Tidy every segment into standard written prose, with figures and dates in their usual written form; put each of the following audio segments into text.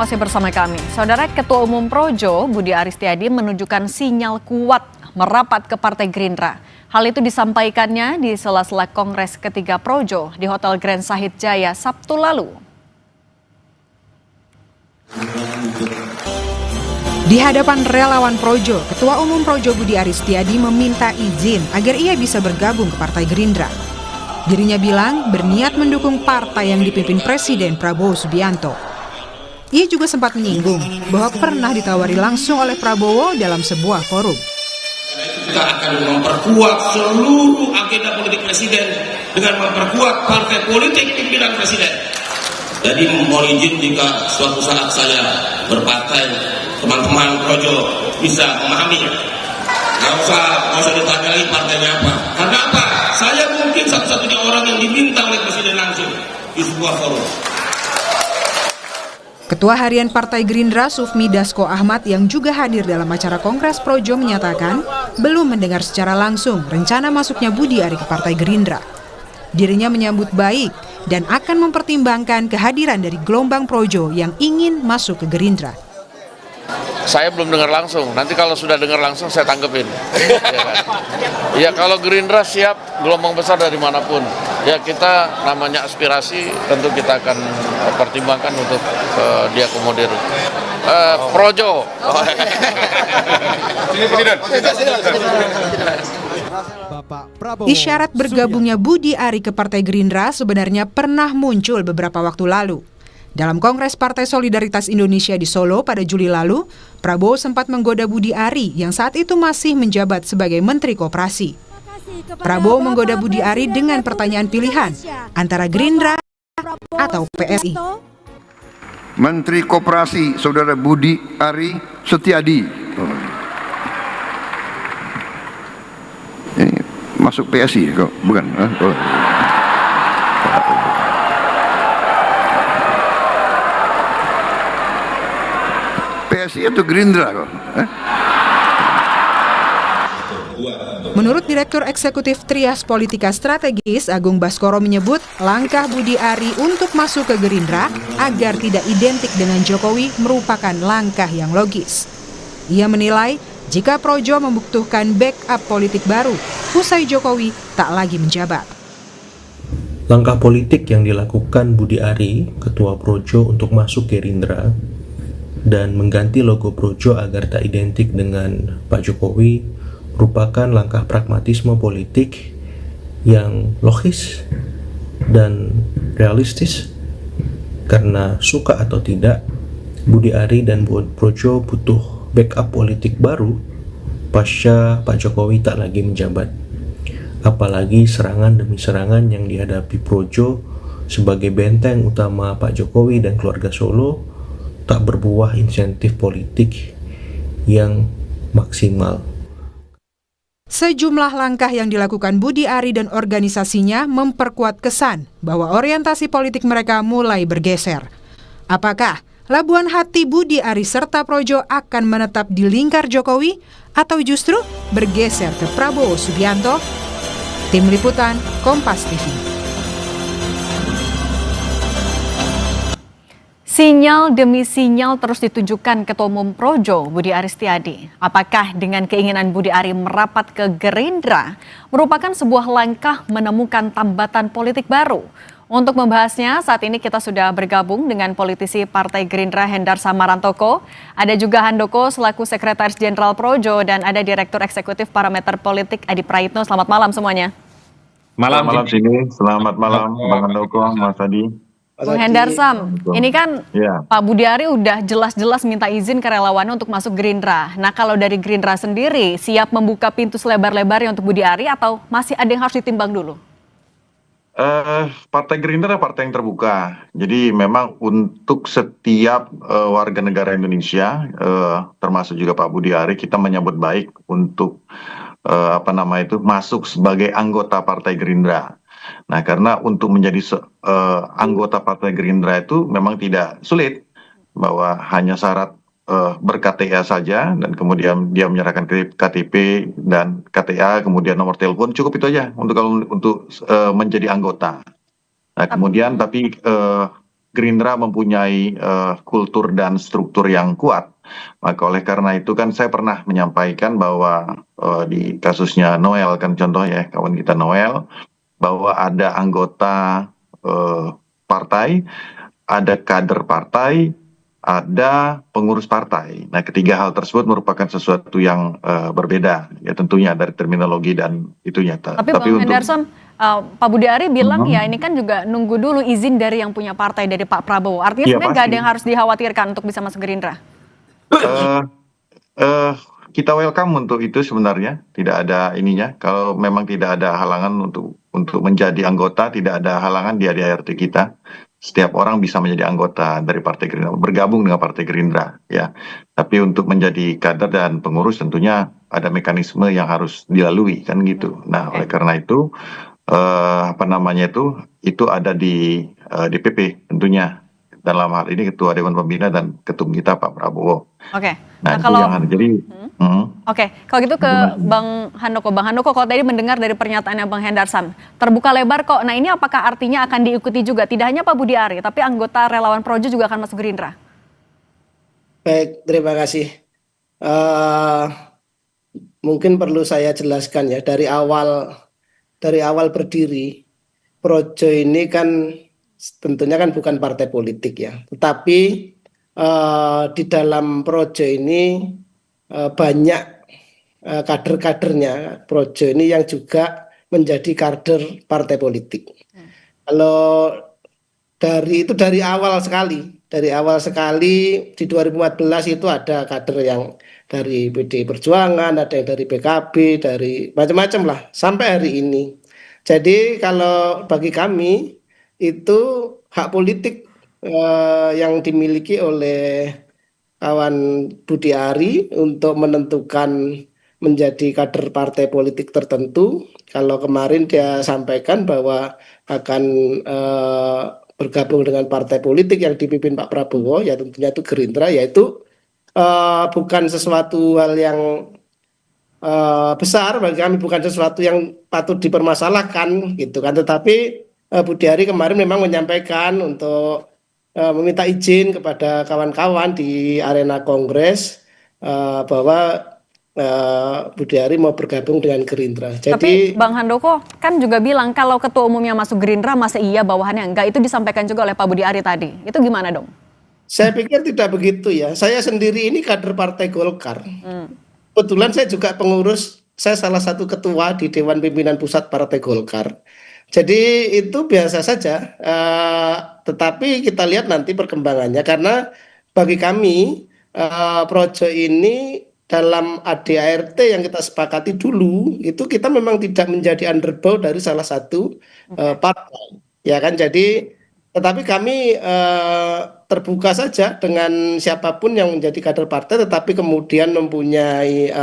masih bersama kami. Saudara Ketua Umum Projo, Budi Aristiadi menunjukkan sinyal kuat merapat ke Partai Gerindra. Hal itu disampaikannya di sela-sela Kongres ketiga Projo di Hotel Grand Sahid Jaya Sabtu lalu. Di hadapan relawan Projo, Ketua Umum Projo Budi Aristiadi meminta izin agar ia bisa bergabung ke Partai Gerindra. Dirinya bilang berniat mendukung partai yang dipimpin Presiden Prabowo Subianto. Ia juga sempat menyinggung bahwa pernah ditawari langsung oleh Prabowo dalam sebuah forum. Kita akan memperkuat seluruh agenda politik Presiden dengan memperkuat partai politik pimpinan Presiden. Jadi mohon izin jika suatu saat saya berpartai, teman-teman Projo bisa memahami. Nggak usah ditanya lagi partainya apa. Karena apa? Saya mungkin satu-satunya orang yang diminta oleh Presiden langsung di sebuah forum. Ketua Harian Partai Gerindra Sufmi Dasko Ahmad yang juga hadir dalam acara Kongres Projo menyatakan belum mendengar secara langsung rencana masuknya Budi Ari ke Partai Gerindra. Dirinya menyambut baik dan akan mempertimbangkan kehadiran dari gelombang Projo yang ingin masuk ke Gerindra. Saya belum dengar langsung, nanti kalau sudah dengar langsung saya tanggepin. Ya kalau Gerindra siap gelombang besar dari manapun. Ya kita namanya aspirasi tentu kita akan pertimbangkan untuk diakomodir. Projo. Isyarat bergabungnya Budi Ari ke Partai Gerindra sebenarnya pernah muncul beberapa waktu lalu. Dalam Kongres Partai Solidaritas Indonesia di Solo pada Juli lalu, Prabowo sempat menggoda Budi Ari yang saat itu masih menjabat sebagai Menteri Koperasi. Prabowo menggoda Budi Ari dengan pertanyaan pilihan antara Gerindra atau PSI. Menteri Koperasi Saudara Budi Ari Setiadi. Ini masuk PSI kok, bukan? PSI atau Gerindra kok? Menurut Direktur Eksekutif Trias Politika Strategis Agung Baskoro menyebut langkah Budi Ari untuk masuk ke Gerindra agar tidak identik dengan Jokowi merupakan langkah yang logis. Ia menilai jika Projo membutuhkan backup politik baru, usai Jokowi tak lagi menjabat. Langkah politik yang dilakukan Budi Ari, Ketua Projo untuk masuk Gerindra dan mengganti logo Projo agar tak identik dengan Pak Jokowi merupakan langkah pragmatisme politik yang logis dan realistis karena suka atau tidak Budi Ari dan Projo butuh backup politik baru pasca Pak Jokowi tak lagi menjabat. Apalagi serangan demi serangan yang dihadapi Projo sebagai benteng utama Pak Jokowi dan keluarga Solo tak berbuah insentif politik yang maksimal. Sejumlah langkah yang dilakukan Budi Ari dan organisasinya memperkuat kesan bahwa orientasi politik mereka mulai bergeser. Apakah labuhan hati Budi Ari serta Projo akan menetap di lingkar Jokowi atau justru bergeser ke Prabowo Subianto? Tim Liputan Kompas TV. Sinyal demi sinyal terus ditunjukkan Ketua Umum Projo Budi Aristiadi. Apakah dengan keinginan Budi Ari merapat ke Gerindra merupakan sebuah langkah menemukan tambatan politik baru? Untuk membahasnya, saat ini kita sudah bergabung dengan politisi Partai Gerindra Hendar Samarantoko. Ada juga Handoko selaku Sekretaris Jenderal Projo dan ada Direktur Eksekutif Parameter Politik Adi Praitno. Selamat malam semuanya. Malam sini, selamat malam Bang Handoko, Mas Adi. Bung Hendar Sam, ini kan Pak Budi Ari udah jelas-jelas minta izin ke relawannya untuk masuk Gerindra. Nah kalau dari Gerindra sendiri siap membuka pintu selebar-lebarnya untuk Budi Ari atau masih ada yang harus ditimbang dulu? Partai Gerindra adalah partai yang terbuka. Jadi memang untuk setiap warga negara Indonesia, termasuk juga Pak Budi Ari, kita menyambut baik untuk masuk sebagai anggota Partai Gerindra. Nah, karena untuk menjadi anggota Partai Gerindra itu memang tidak sulit, bahwa hanya syarat ber-KTA saja dan kemudian dia menyerahkan KTP dan KTA, kemudian nomor telepon, cukup itu aja untuk menjadi anggota. Nah, kemudian tapi Gerindra mempunyai kultur dan struktur yang kuat. Maka oleh karena itu kan saya pernah menyampaikan bahwa di kasusnya Noel kan contoh ya, kawan kita Noel, bahwa ada anggota partai, ada kader partai, ada pengurus partai. Nah, ketiga hal tersebut merupakan sesuatu yang berbeda, ya tentunya dari terminologi dan itunya. Tapi Bang Hendarson, Pak Budi Ari bilang ya ini kan juga nunggu dulu izin dari yang punya partai, dari Pak Prabowo. Artinya Iya, sebenarnya nggak ada yang harus dikhawatirkan untuk bisa masuk Gerindra. Kita welcome untuk itu sebenarnya, tidak ada ininya. Kalau memang tidak ada halangan untuk menjadi anggota, tidak ada halangan di ADART kita. Setiap orang bisa menjadi anggota dari Partai Gerindra, bergabung dengan Partai Gerindra, ya. Tapi untuk menjadi kader dan pengurus tentunya ada mekanisme yang harus dilalui, kan gitu. Nah, oleh karena itu, itu ada di DPP tentunya. Dalam hal ini Ketua Dewan Pembina dan Ketum kita Pak Prabowo. Oke. Nah, kalau kalau gitu ke Bang Handoko, kalau tadi mendengar dari pernyataannya Bang Hendarsan, terbuka lebar kok. Nah, ini apakah artinya akan diikuti juga? Tidak hanya Pak Budi Ari, tapi anggota relawan Projo juga akan masuk Gerindra. Baik, terima kasih. Mungkin perlu saya jelaskan ya, dari awal berdiri Projo ini kan tentunya kan bukan partai politik ya, tetapi di dalam Projo ini banyak kader-kadernya Projo ini yang juga menjadi kader partai politik. Kalau dari awal sekali di 2014 itu ada kader yang dari PDI Perjuangan, ada yang dari PKB, dari macam-macam lah sampai hari ini. Jadi kalau bagi kami itu hak politik yang dimiliki oleh kawan Budi Ari untuk menentukan menjadi kader partai politik tertentu. Kalau kemarin dia sampaikan bahwa akan bergabung dengan partai politik yang dipimpin Pak Prabowo, ya tentunya itu Gerindra, yaitu bukan sesuatu hal yang besar bagi kami, bukan sesuatu yang patut dipermasalahkan gitu kan, tetapi Budi Ari kemarin memang menyampaikan untuk meminta izin kepada kawan-kawan di arena kongres bahwa Budi Ari mau bergabung dengan Gerindra. Jadi, tapi Bang Handoko kan juga bilang kalau ketua umumnya masuk Gerindra masa iya bawahannya enggak, itu disampaikan juga oleh Pak Budi Ari tadi. Itu gimana dong? Saya pikir tidak begitu ya. Saya sendiri ini kader Partai Golkar. Kebetulan saya juga pengurus, saya salah satu ketua di Dewan Pimpinan Pusat Partai Golkar. Jadi itu biasa saja, tetapi kita lihat nanti perkembangannya, karena bagi kami Projo ini dalam ADART yang kita sepakati dulu itu kita memang tidak menjadi underbow dari salah satu partai, ya kan. Jadi tetapi kami terbuka saja dengan siapapun yang menjadi kader partai, tetapi kemudian mempunyai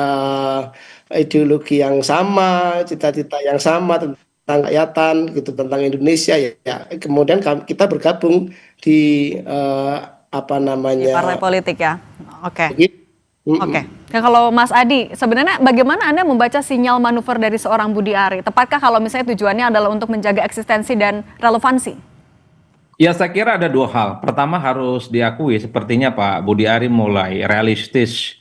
ideologi yang sama, cita-cita yang sama tentang rakyatan gitu, tentang Indonesia ya. Kemudian kita bergabung di di partai politik ya. Oke. Oke. Nah, kalau Mas Adi, sebenarnya bagaimana Anda membaca sinyal manuver dari seorang Budi Ari? Tepatkah kalau misalnya tujuannya adalah untuk menjaga eksistensi dan relevansi? Ya, saya kira ada dua hal. Pertama, harus diakui sepertinya Pak Budi Ari mulai realistis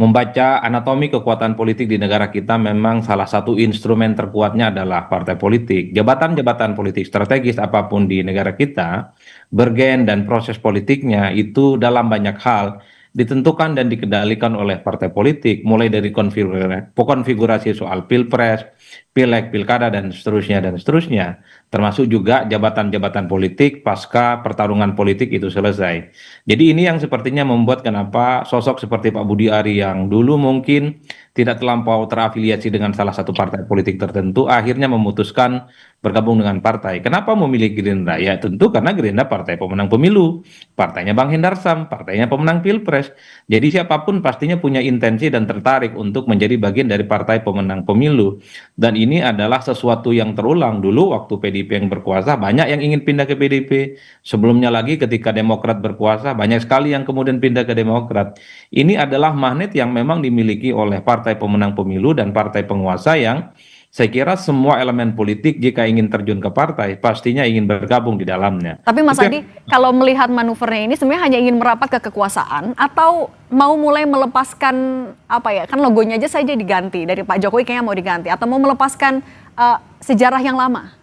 membaca anatomi kekuatan politik di negara kita. Memang salah satu instrumen terkuatnya adalah partai politik. Jabatan-jabatan politik strategis apapun di negara kita, bergen dan proses politiknya itu dalam banyak hal ditentukan dan dikendalikan oleh partai politik, mulai dari konfigurasi soal pilpres, pileg, pilkada, dan seterusnya, termasuk juga jabatan-jabatan politik pasca pertarungan politik itu selesai. Jadi ini yang sepertinya membuat kenapa sosok seperti Pak Budi Ari yang dulu mungkin tidak terlampau terafiliasi dengan salah satu partai politik tertentu, akhirnya memutuskan bergabung dengan partai. Kenapa memilih Gerindra? Ya tentu karena Gerindra partai pemenang pemilu, partainya Bang Hendarsan, partainya pemenang pilpres. Jadi siapapun pastinya punya intensi dan tertarik untuk menjadi bagian dari partai pemenang pemilu. Dan ini adalah sesuatu yang terulang. Dulu waktu PDIP yang berkuasa, banyak yang ingin pindah ke PDIP. Sebelumnya lagi ketika Demokrat berkuasa, banyak sekali yang kemudian pindah ke Demokrat. Ini adalah magnet yang memang dimiliki oleh partai pemenang pemilu dan partai penguasa yang saya kira semua elemen politik jika ingin terjun ke partai pastinya ingin bergabung di dalamnya. Tapi Mas Adi, kalau melihat manuvernya ini sebenarnya hanya ingin merapat ke kekuasaan atau mau mulai melepaskan apa ya? Kan logonya aja saja diganti dari Pak Jokowi kayaknya mau diganti atau mau melepaskan sejarah yang lama?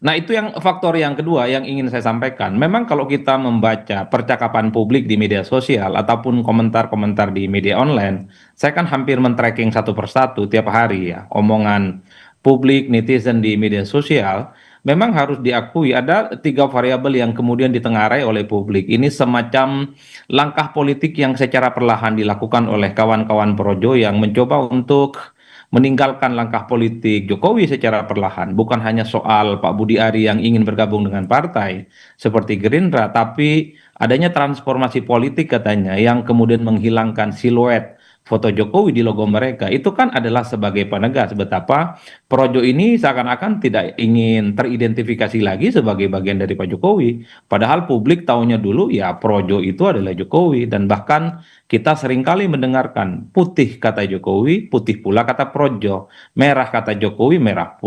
Nah, itu yang faktor yang kedua yang ingin saya sampaikan. Memang kalau kita membaca percakapan publik di media sosial ataupun komentar-komentar di media online, saya kan hampir men-tracking satu persatu tiap hari ya, omongan publik, netizen di media sosial. Memang harus diakui ada 3 variabel yang kemudian ditengarai oleh publik. Ini semacam langkah politik yang secara perlahan dilakukan oleh kawan-kawan Projo yang mencoba untuk meninggalkan langkah politik Jokowi secara perlahan. Bukan hanya soal Pak Budi Ari yang ingin bergabung dengan partai seperti Gerindra, tapi adanya transformasi politik katanya yang kemudian menghilangkan siluet foto Jokowi di logo mereka. Itu kan adalah sebagai penegas betapa Projo ini seakan-akan tidak ingin teridentifikasi lagi sebagai bagian dari Pak Jokowi. Padahal publik taunya dulu ya Projo itu adalah Jokowi, dan bahkan kita seringkali mendengarkan putih kata Jokowi, putih pula kata Projo, merah kata Jokowi, merah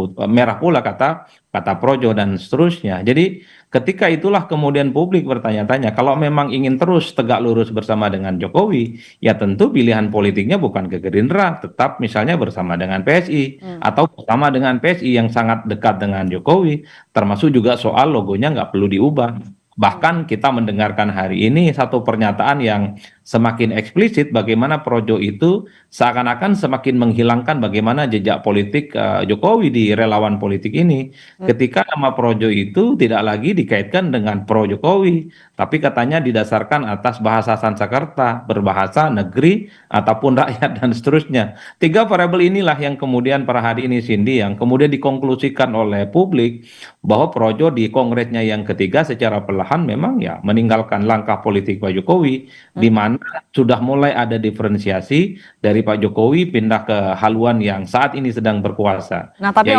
pula kata Projo, dan seterusnya. Jadi ketika itulah kemudian publik bertanya-tanya, kalau memang ingin terus tegak lurus bersama dengan Jokowi, ya tentu pilihan politiknya bukan ke Gerindra, tetap misalnya bersama dengan PSI atau bersama dengan PSI yang sangat dekat dengan Jokowi, termasuk juga soal logonya nggak perlu diubah. Bahkan kita mendengarkan hari ini satu pernyataan yang semakin eksplisit bagaimana Projo itu seakan-akan semakin menghilangkan bagaimana jejak politik Jokowi di relawan politik ini. Ketika nama Projo itu tidak lagi dikaitkan dengan pro Jokowi, tapi katanya didasarkan atas bahasa Sanskerta, berbahasa negeri ataupun rakyat dan seterusnya. 3 variabel inilah yang kemudian per hari ini Cindy yang kemudian dikonklusikan oleh publik bahwa Projo di kongresnya yang ketiga secara perlahan memang ya meninggalkan langkah politik Pak Jokowi, di mana sudah mulai ada diferensiasi dari Pak Jokowi pindah ke haluan yang saat ini sedang berkuasa. Nah tapi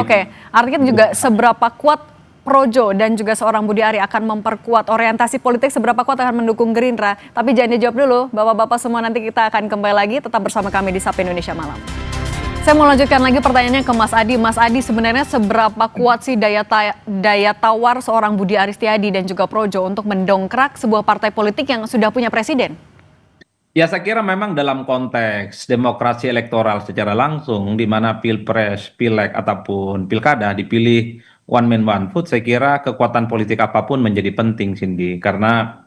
artinya juga seberapa kuat Projo dan juga seorang Budi Ari akan memperkuat orientasi politik, seberapa kuat akan mendukung Gerindra. Tapi jangan dijawab dulu, Bapak-Bapak semua, nanti kita akan kembali lagi, tetap bersama kami di Sapa Indonesia Malam. Saya mau lanjutkan lagi pertanyaannya ke Mas Adi. Mas Adi, sebenarnya seberapa kuat sih daya tawar seorang Budi Aristiadi dan juga Projo untuk mendongkrak sebuah partai politik yang sudah punya presiden? Ya, saya kira memang dalam konteks demokrasi elektoral secara langsung, di mana pilpres, pileg ataupun pilkada dipilih one man one vote, saya kira kekuatan politik apapun menjadi penting, Cindy, karena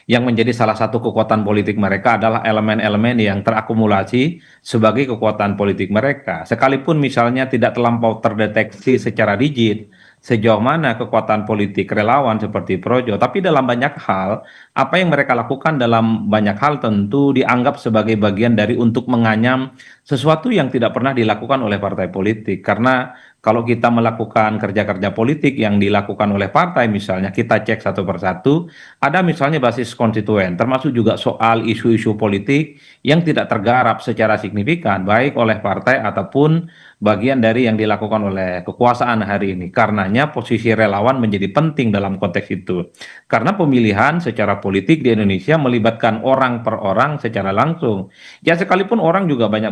yang menjadi salah satu kekuatan politik mereka adalah elemen-elemen yang terakumulasi sebagai kekuatan politik mereka. Sekalipun misalnya tidak terlampau terdeteksi secara rigid sejauh mana kekuatan politik relawan seperti Projo, tapi dalam banyak hal, apa yang mereka lakukan dalam banyak hal tentu dianggap sebagai bagian dari untuk menganyam sesuatu yang tidak pernah dilakukan oleh partai politik. Karena kalau kita melakukan kerja-kerja politik yang dilakukan oleh partai, misalnya kita cek satu persatu, ada misalnya basis konstituen, termasuk juga soal isu-isu politik yang tidak tergarap secara signifikan, baik oleh partai ataupun bagian dari yang dilakukan oleh kekuasaan hari ini. Karenanya posisi relawan menjadi penting dalam konteks itu. Karena pemilihan secara politik di Indonesia melibatkan orang per orang secara langsung. Ya sekalipun orang juga banyak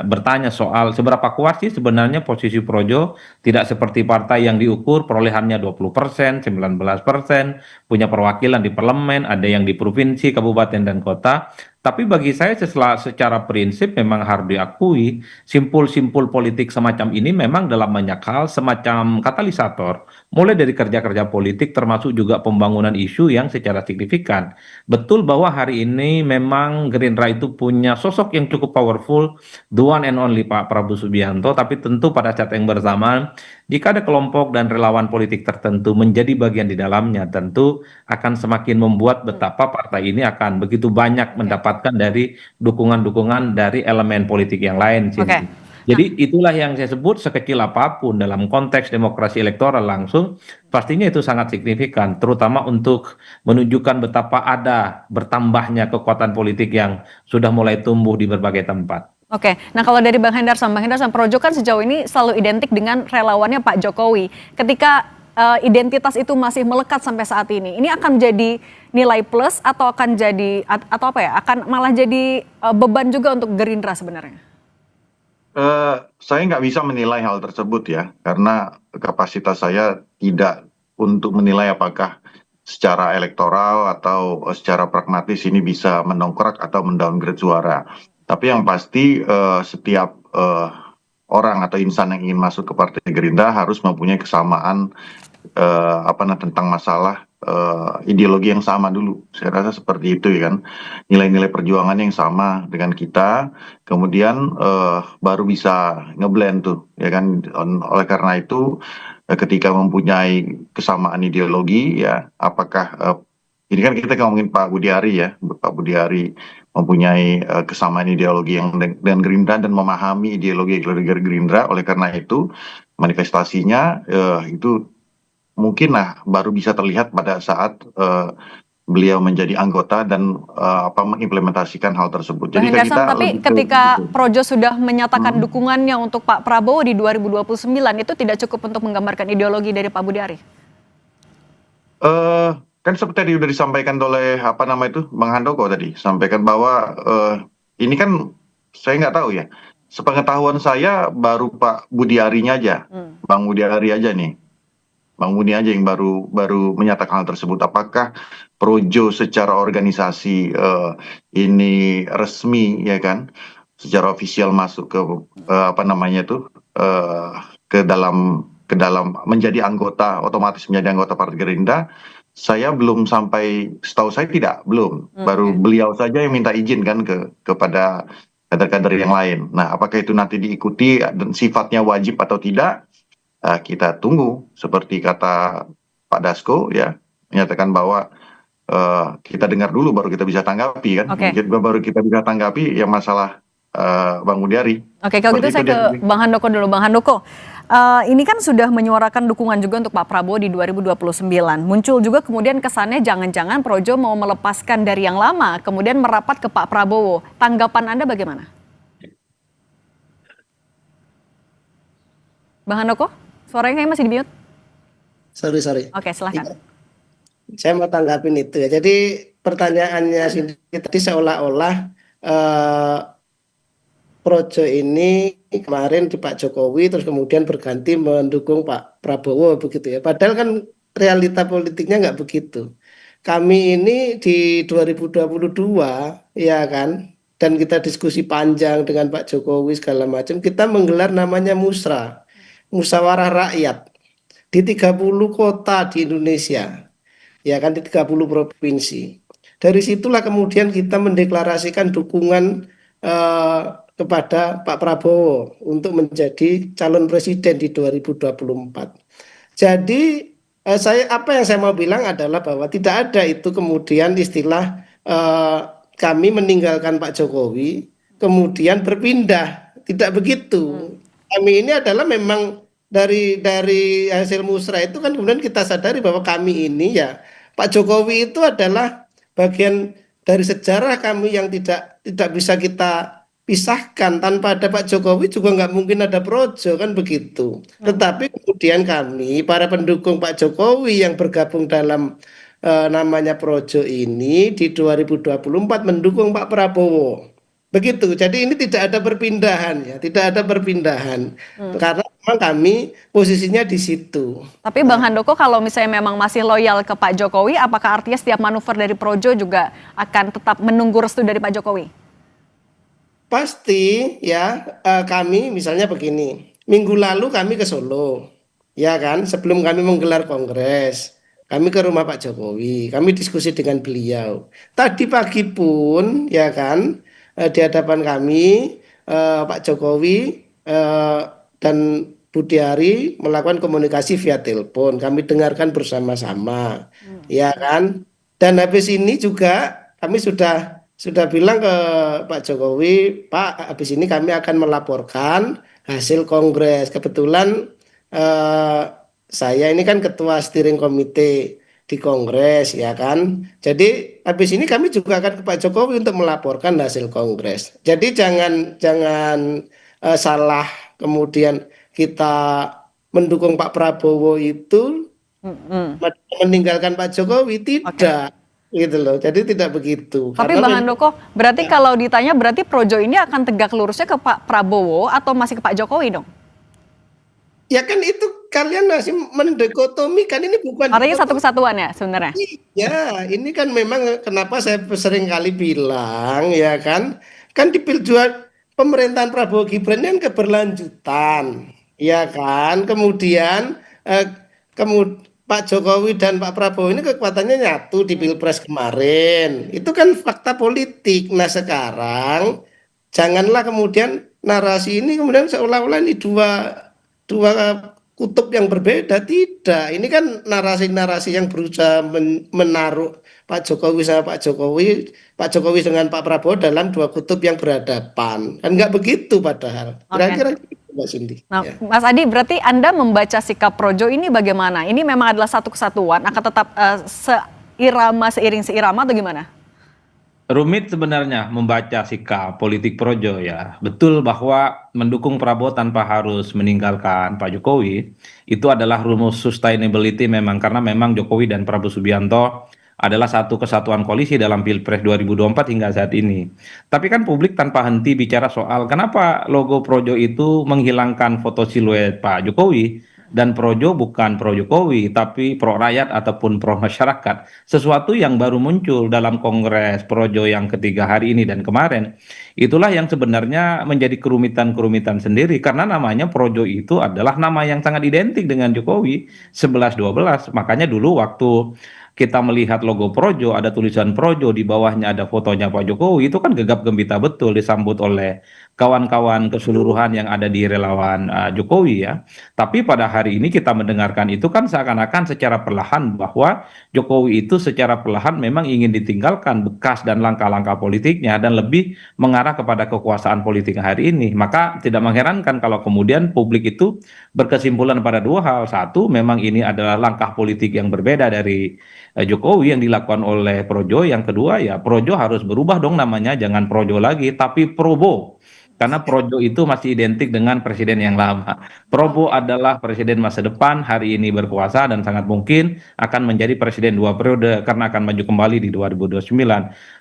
bertanya soal seberapa kuat sih sebenarnya posisi Projo, tidak seperti partai yang diukur perolehannya 20%, 19%, punya perwakilan di parlemen, ada yang di provinsi, kabupaten, dan kota. Tapi bagi saya secara prinsip memang harus diakui simpul-simpul politik semacam ini memang dalam banyak hal semacam katalisator. Mulai dari kerja-kerja politik termasuk juga pembangunan isu yang secara signifikan. Betul bahwa hari ini memang Gerindra itu punya sosok yang cukup powerful, the one and only Pak Prabowo Subianto, tapi tentu pada saat yang bersamaan jika ada kelompok dan relawan politik tertentu menjadi bagian di dalamnya, tentu akan semakin membuat betapa partai ini akan begitu banyak mendapatkan dari dukungan-dukungan dari elemen politik yang lain. Jadi itulah yang saya sebut sekecil apapun dalam konteks demokrasi elektoral langsung, pastinya itu sangat signifikan, terutama untuk menunjukkan betapa ada bertambahnya kekuatan politik yang sudah mulai tumbuh di berbagai tempat. Oke, nah kalau dari Bang Hendar sama Projo kan sejauh ini selalu identik dengan relawannya Pak Jokowi. Ketika identitas itu masih melekat sampai saat ini akan menjadi nilai plus atau akan jadi akan malah jadi beban juga untuk Gerindra sebenarnya? Saya nggak bisa menilai hal tersebut ya, karena kapasitas saya tidak untuk menilai apakah secara elektoral atau secara pragmatis ini bisa mendongkrak atau mendowngrade suara. Tapi yang pasti setiap orang atau insan yang ingin masuk ke Partai Gerindra harus mempunyai kesamaan tentang masalah ideologi yang sama dulu. Saya rasa seperti itu ya kan. Nilai-nilai perjuangan yang sama dengan kita, kemudian baru bisa ngeblend tuh ya kan. Oleh karena itu ketika mempunyai kesamaan ideologi ya, apakah ini kan kita ngomongin Pak Budi Ari ya, Pak Budi Ari mempunyai kesamaan ideologi yang dengan Gerindra dan memahami ideologi Gerindra. Oleh karena itu manifestasinya itu mungkin baru bisa terlihat pada saat beliau menjadi anggota dan mengimplementasikan hal tersebut. Bang Jadi Hendarson, tapi ketika gitu. Projo sudah menyatakan dukungannya untuk Pak Prabowo di 2029, itu tidak cukup untuk menggambarkan ideologi dari Pak Budi Ari? Kan seperti tadi sudah disampaikan oleh Bang Handoko tadi, sampaikan bahwa ini kan saya nggak tahu ya. Sepengetahuan saya baru Pak Budi Arinya aja, Bang Budi Ari aja nih. Bang Budi aja yang baru menyatakan hal tersebut. Apakah Projo secara organisasi ini resmi ya kan, secara ofisial masuk ke ke dalam menjadi anggota, otomatis menjadi anggota Partai Gerindra? Saya belum sampai, setahu saya belum. Baru beliau saja yang minta izin kan kepada kader-kader yang lain. Nah, apakah itu nanti diikuti dan sifatnya wajib atau tidak? Kita tunggu, seperti kata Pak Dasko ya, menyatakan bahwa kita dengar dulu baru kita bisa tanggapi kan. Baru kita bisa tanggapi yang masalah Bang Budi Ari. Oke, kalau gitu saya ke Bang Handoko dulu. Bang Handoko, ini kan sudah menyuarakan dukungan juga untuk Pak Prabowo di 2029. Muncul juga kemudian kesannya jangan-jangan Projo mau melepaskan dari yang lama, kemudian merapat ke Pak Prabowo. Tanggapan Anda bagaimana? Bang Handoko? Suaranya kayaknya masih di mute. Sorry. Oke, silahkan. Saya mau tanggapin itu ya. Jadi pertanyaannya tadi seolah-olah Projo ini kemarin di Pak Jokowi terus kemudian berganti mendukung Pak Prabowo begitu ya. Padahal kan realita politiknya nggak begitu. Kami ini di 2022 ya kan, dan kita diskusi panjang dengan Pak Jokowi segala macam, kita menggelar namanya musra. Musyawarah rakyat di 30 kota di Indonesia, ya kan, di 30 provinsi. Dari situlah kemudian kita mendeklarasikan dukungan kepada Pak Prabowo untuk menjadi calon presiden di 2024. Jadi apa yang saya mau bilang adalah bahwa tidak ada itu kemudian istilah kami meninggalkan Pak Jokowi kemudian berpindah, tidak begitu. Kami ini adalah memang dari hasil musrah itu kan kemudian kita sadari bahwa kami ini ya, Pak Jokowi itu adalah bagian dari sejarah kami yang tidak bisa kita pisahkan. Tanpa ada Pak Jokowi juga nggak mungkin ada Projo kan begitu. Tetapi kemudian kami para pendukung Pak Jokowi yang bergabung dalam namanya Projo ini di 2024 mendukung Pak Prabowo. Begitu. Jadi ini tidak ada perpindahan ya, tidak ada perpindahan. Karena memang kami posisinya di situ. Tapi Bang Handoko, kalau misalnya memang masih loyal ke Pak Jokowi, apakah artinya setiap manuver dari Projo juga akan tetap menunggu restu dari Pak Jokowi? Pasti ya, kami misalnya begini, minggu lalu kami ke Solo, ya kan, sebelum kami menggelar kongres, kami ke rumah Pak Jokowi, kami diskusi dengan beliau. Tadi pagi pun, ya kan, di hadapan kami Pak Jokowi dan Budi Ari melakukan komunikasi via telepon. Kami dengarkan bersama-sama, ya kan. Dan habis ini juga kami sudah bilang ke Pak Jokowi, Pak, habis ini kami akan melaporkan hasil kongres. Kebetulan saya ini kan ketua steering komite di kongres, ya kan. Jadi habis ini kami juga akan ke Pak Jokowi untuk melaporkan hasil kongres. Jadi jangan salah kemudian kita mendukung Pak Prabowo itu meninggalkan Pak Jokowi, tidak. gitu loh. Jadi tidak begitu. Tapi Karena Bang Handoko, berarti kalau ditanya berarti Projo ini akan tegak lurusnya ke Pak Prabowo atau masih ke Pak Jokowi dong? ya kan itu kalian masih mendekotomikan, ini bukan Artinya dikotomi. satu kesatuan ya sebenarnya? Ya, ini kan memang kenapa saya sering kali bilang ya kan di piljuan pemerintahan Prabowo Gibran ini kan keberlanjutan, ya kan. Kemudian Pak Jokowi dan Pak Prabowo ini kekuatannya nyatu di Pilpres kemarin. Itu kan fakta politik. Nah, sekarang janganlah kemudian narasi ini kemudian seolah-olah ini dua dua kutub yang berbeda. Tidak. Ini kan narasi-narasi yang berusaha menaruh Pak Jokowi sama Pak Jokowi dengan Pak Prabowo dalam dua kutub yang berhadapan. Kan nggak begitu padahal. Kira-kira gitu, Mbak Cindy. Nah, Ya. Mas Adi, berarti Anda membaca sikap Projo ini bagaimana? Ini memang adalah satu kesatuan, akan tetap seiring seirama atau gimana? Rumit sebenarnya membaca sikap politik Projo ya. Betul bahwa mendukung Prabowo tanpa harus meninggalkan Pak Jokowi itu adalah rumus sustainability memang, karena memang Jokowi dan Prabowo Subianto adalah satu kesatuan koalisi dalam Pilpres 2024 hingga saat ini. Tapi kan publik tanpa henti bicara soal kenapa logo Projo itu menghilangkan foto siluet Pak Jokowi, dan Projo bukan pro Jokowi tapi pro rakyat ataupun pro masyarakat. Sesuatu yang baru muncul dalam Kongres Projo yang ketiga hari ini dan kemarin. Itulah yang sebenarnya menjadi kerumitan-kerumitan sendiri, karena namanya Projo itu adalah nama yang sangat identik dengan Jokowi 11-12. Makanya dulu waktu kita melihat logo Projo, ada tulisan Projo, di bawahnya ada fotonya Pak Jokowi, itu kan gegap gempita betul disambut oleh kawan-kawan keseluruhan yang ada di relawan Jokowi ya. Tapi pada hari ini kita mendengarkan itu kan seakan-akan secara perlahan bahwa Jokowi itu secara perlahan memang ingin ditinggalkan bekas dan langkah-langkah politiknya dan lebih mengarah kepada kekuasaan politik hari ini. Maka tidak mengherankan kalau kemudian publik itu berkesimpulan pada dua hal. Satu, memang ini adalah langkah politik yang berbeda dari Jokowi yang dilakukan oleh Projo. Yang kedua ya Projo harus berubah dong namanya, jangan Projo lagi tapi Probo. Karena Projo itu masih identik dengan presiden yang lama. Probo adalah presiden masa depan, hari ini berkuasa dan sangat mungkin akan menjadi presiden 2 periode karena akan maju kembali di 2029.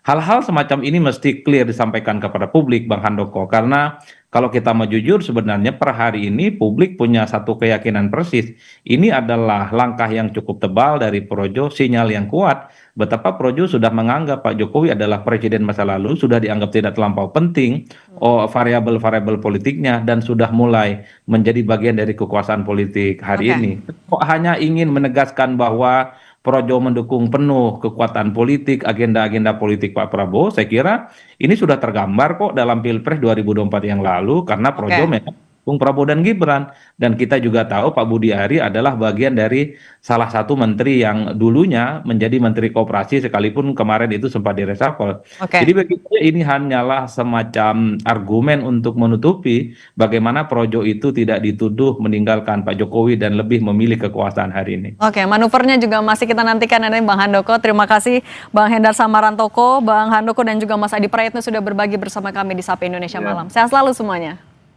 Hal-hal semacam ini mesti clear disampaikan kepada publik, Bang Handoko. Karena kalau kita mau jujur sebenarnya per hari ini publik punya satu keyakinan persis. Ini adalah langkah yang cukup tebal dari Projo, sinyal yang kuat. Betapa Projo sudah menganggap Pak Jokowi adalah presiden masa lalu, sudah dianggap tidak terlampau penting variabel-variabel politiknya, dan sudah mulai menjadi bagian dari kekuasaan politik hari ini. Kok hanya ingin menegaskan bahwa Projo mendukung penuh kekuatan politik, agenda-agenda politik Pak Prabowo, saya kira ini sudah tergambar kok dalam Pilpres 2024 yang lalu, karena Projo memang mendukung Prabowo dan Gibran. Dan kita juga tahu Pak Budi Ari adalah bagian dari salah satu menteri yang dulunya menjadi menteri koperasi sekalipun kemarin itu sempat direshuffle. Jadi bagi saya ini hanyalah semacam argumen untuk menutupi bagaimana Projo itu tidak dituduh meninggalkan Pak Jokowi dan lebih memilih kekuasaan hari ini. Oke, manuvernya juga masih kita nantikan nanti Bang Handoko. Terima kasih Bang Hendar Samarantoko, Bang Handoko dan juga Mas Adi Prayitno sudah berbagi bersama kami di Sapa Indonesia Malam. Sehat selalu semuanya.